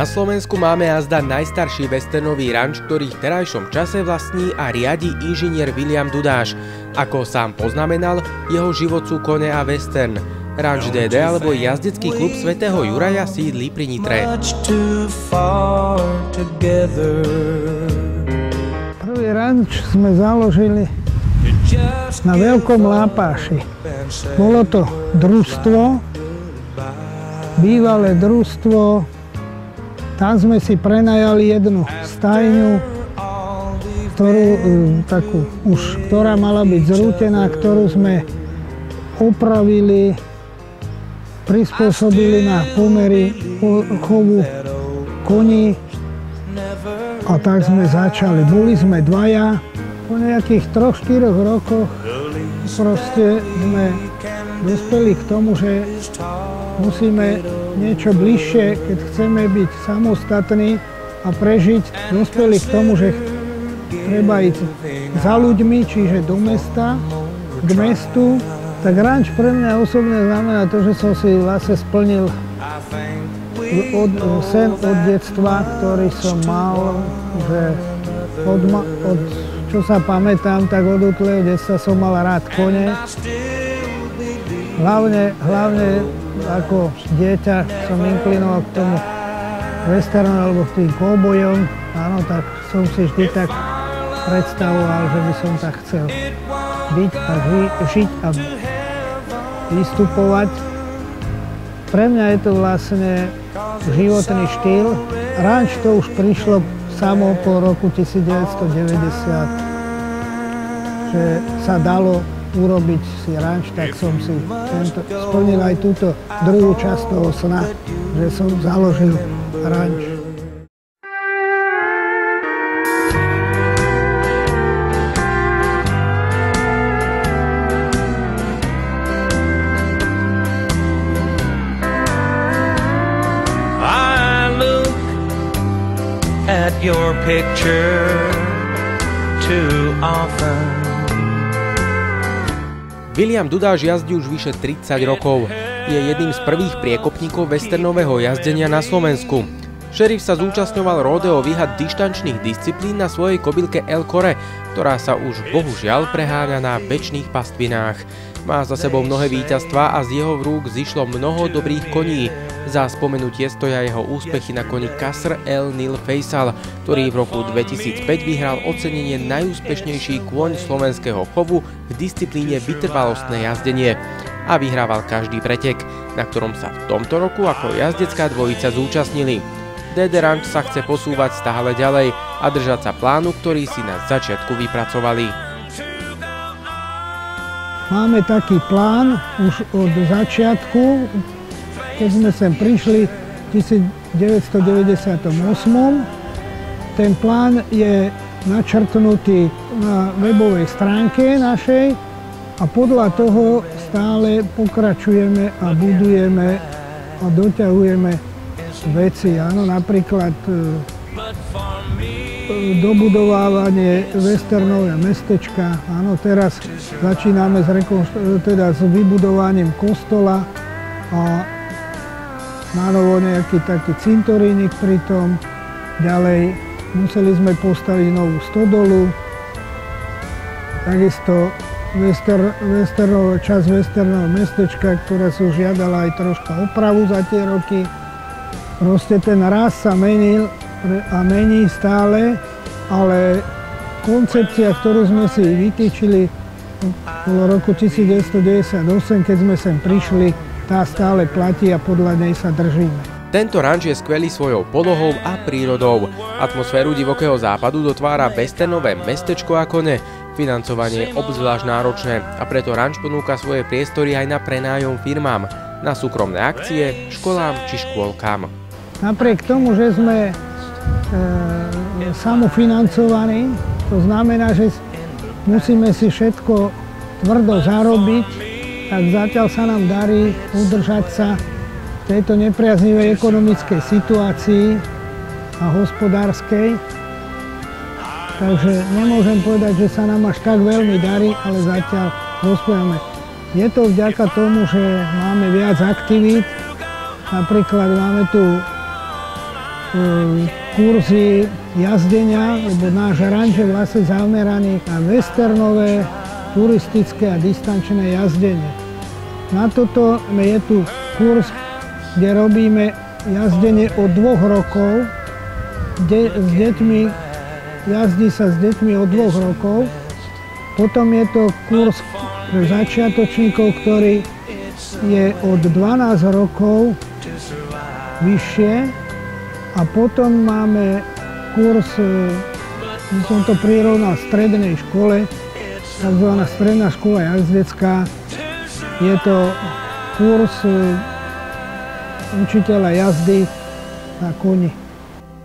Na Slovensku máme azda najstarší westernový ranč, ktorý v terajšom čase vlastní a riadi inžinier William Dudáš. Ako sám poznamenal, jeho život sú kone a western. Ranč DD alebo jazdecký klub svätého Juraja sídli pri Nitre. Prvý ranč sme založili na Veľkom Lápáši. Bolo to družstvo, bývalé družstvo. Tam sme si prenajali jednu stajňu, ktorá mala byť zrútená, ktorú sme opravili, prispôsobili na pomery chovu koní a tak sme začali. Boli sme dvaja. Po nejakých 3-4 rokoch proste sme dospeli k tomu, že musíme niečo bližšie, keď chceme byť samostatní a prežiť. Dospeli k tomu, že treba ísť za ľuďmi, čiže do mesta, k mestu. Tak ranč pre mňa osobne znamená to, že som si vlastne splnil sen od detstva, ktorý som mal, že od čo sa pamätám, tak od útleho detstva som mal rád kone. Hlavne ako dieťa som inklinoval k tomu westernu alebo k tým koubojom. Áno, tak som si vždy tak predstavoval, že by som tak chcel byť a žiť a vystupovať. Pre mňa je to vlastne životný štýl. Ranč to už prišlo samo po roku 1990, že sa dalo urobiť si ranč, tak som si splnil aj túto druhú časť toho sna, že som založil ranč. I look at your picture too often. William Dudáš jazdí už vyše 30 rokov. Je jedným z prvých priekopníkov westernového jazdenia na Slovensku. Šerif sa zúčastňoval rodeo výhad dištančných disciplín na svojej kobylke El Core, ktorá sa už bohužiaľ preháňa na večných pastvinách. Má za sebou mnohé víťazstvá a z jeho rúk zišlo mnoho dobrých koní. Za spomenutie stoja jeho úspechy na koni Qasr El Nil Faisal, ktorý v roku 2005 vyhral ocenenie najúspešnejší kôň slovenského chovu v disciplíne vytrvalostné jazdenie a vyhrával každý pretek, na ktorom sa v tomto roku ako jazdecká dvojica zúčastnili. DD Ranch sa chce posúvať stále ďalej a držať sa plánu, ktorý si na začiatku vypracovali. Máme taký plán už od začiatku, keď sme sem prišli v 1998. Ten plán je načrtnutý na webovej stránke našej a podľa toho stále pokračujeme a budujeme a doťahujeme veci. Áno, napríklad dobudovávanie westernového mestečka. Áno, teraz začíname s vybudovaním kostola a nánovo nejaký taký cintorínik pri tom. Ďalej museli sme postaviť novú stodolu. Takisto časť westernového mestečka, ktorá si už žiadala aj troška opravu za tie roky. Proste ten rast sa menil a mení stále, ale koncepcia, ktorú sme si vytýčili v roku 1998, keď sme sem prišli, tá stále platí a podľa nej sa držíme. Tento ranč je skvelý svojou polohou a prírodou. Atmosféru divokého západu dotvára westernové mestečko a kone. Financovanie je obzvlášť náročné a preto ranč ponúka svoje priestory aj na prenájom firmám, na súkromné akcie, školám či škôlkám. Napriek tomu, že sme samofinancovaní, to znamená, že musíme si všetko tvrdo zarobiť, tak zatiaľ sa nám darí udržať sa v tejto nepriaznivej ekonomickej situácii a hospodárskej. Takže nemôžem povedať, že sa nám až tak veľmi darí, ale zatiaľ dospievame. Je to vďaka tomu, že máme viac aktivít. Napríklad máme tu kurzy jazdenia, lebo náš ranč je vlastne zameraný na westernové, turistické a distančné jazdenie. Na toto je tu kurz, kde robíme jazdenie od 2 rokov. Jazdí sa s deťmi od 2 rokov. Potom je to kurz pre začiatočníkov, ktorý je od 12 rokov vyššie. A potom máme kurz, by som to prirovnal strednej škole, takzvaná stredná škola jazdecká. Je to kurz učiteľa jazdy na koni.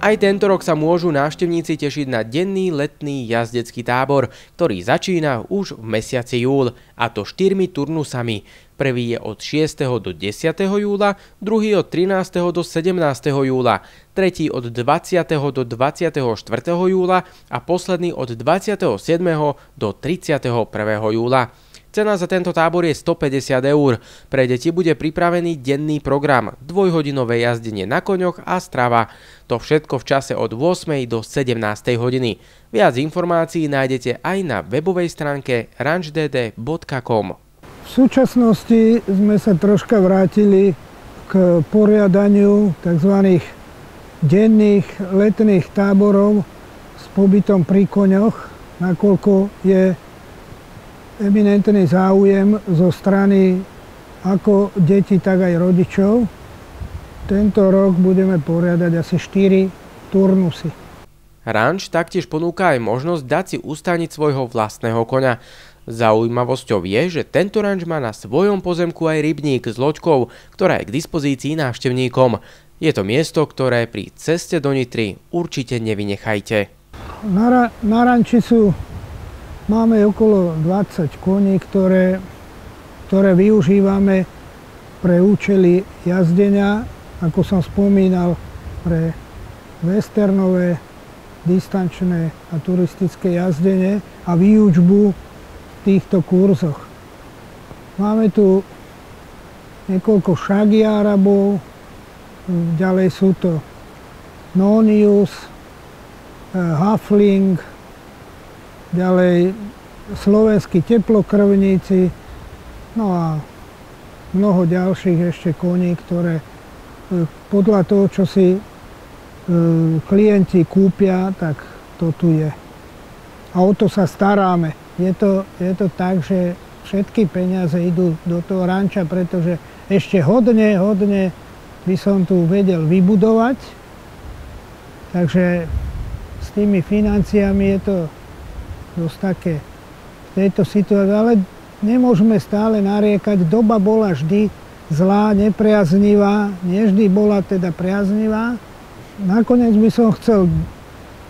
Aj tento rok sa môžu návštevníci tešiť na denný letný jazdecký tábor, ktorý začína už v mesiaci júl, a to 4 turnusami. Prvý je od 6. do 10. júla, druhý od 13. do 17. júla, tretí od 20. do 24. júla a posledný od 27. do 31. júla. Cena za tento tábor je 150 eur. Pre deti bude pripravený denný program, 2-hodinové jazdenie na koňoch a strava. To všetko v čase od 8. do 17. hodiny. Viac informácií nájdete aj na webovej stránke ranchdd.com. V súčasnosti sme sa troška vrátili k poriadaniu tzv. Denných letných táborov s pobytom pri koňoch, nakoľko je eminentný záujem zo strany ako detí, tak aj rodičov. Tento rok budeme poriadať asi 4 turnusy. Ranč taktiež ponúka aj možnosť dať si ustaniť svojho vlastného koňa. Zaujímavosťou je, že tento ranč má na svojom pozemku aj rybník s loďkou, ktorá je k dispozícii návštevníkom. Je to miesto, ktoré pri ceste do Nitry určite nevynechajte. Na rančicu máme okolo 20 koní, ktoré využívame pre účely jazdenia, ako som spomínal, pre westernové, distančné a turistické jazdenie a výučbu v týchto kurzoch. Máme tu niekoľko šagiárabov, ďalej sú to Nonius, Hafling, ďalej slovenskí teplokrvníci, no a mnoho ďalších ešte koní, ktoré podľa toho, čo si klienti kúpia, tak to tu je. A o to sa staráme. Je to tak, že všetky peniaze idú do toho ranča, pretože ešte hodne by som tu vedel vybudovať. Takže s tými financiami je to dosť také v tejto situácii, ale nemôžeme stále nariekať. Doba bola vždy zlá, nepriaznivá, nie vždy bola teda priaznivá. Nakoniec by som chcel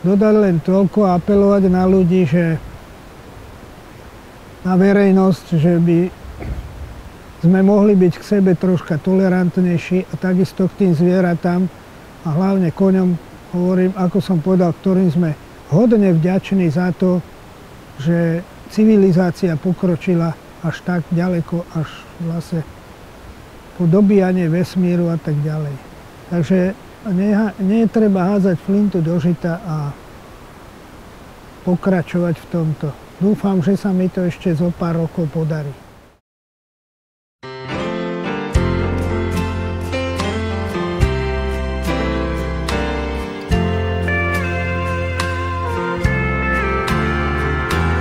dodať len toľko a apelovať na ľudí, že na verejnosť, že by sme mohli byť k sebe troška tolerantnejší a takisto k tým zvieratám a hlavne koňom, hovorím, ako som povedal, ktorým sme hodne vďační za to, že civilizácia pokročila až tak ďaleko, až vlastne po dobíjanie vesmíru a tak ďalej. Takže nie je treba hádzať flintu do žita a pokračovať v tomto. Dúfam, že sa mi to ešte zo pár rokov podarí.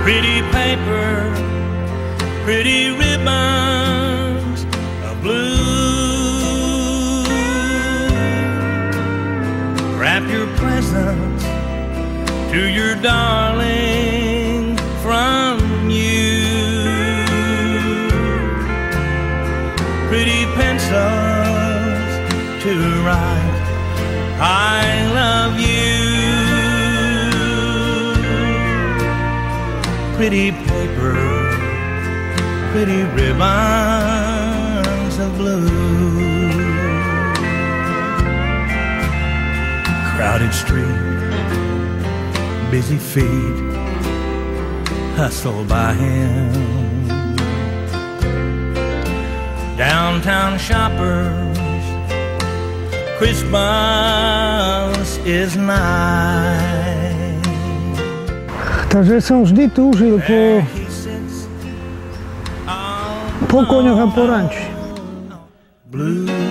Pretty paper, pretty ribbons of blue. Wrap your presents to your darling from you. Pretty pencils to write I love you. Pretty paper, pretty ribbons of blue. Crowded street, busy feet hustle by him. Downtown shoppers, Christmas is nigh. Takže som vždy túžil po koňoch a po ranči. Blue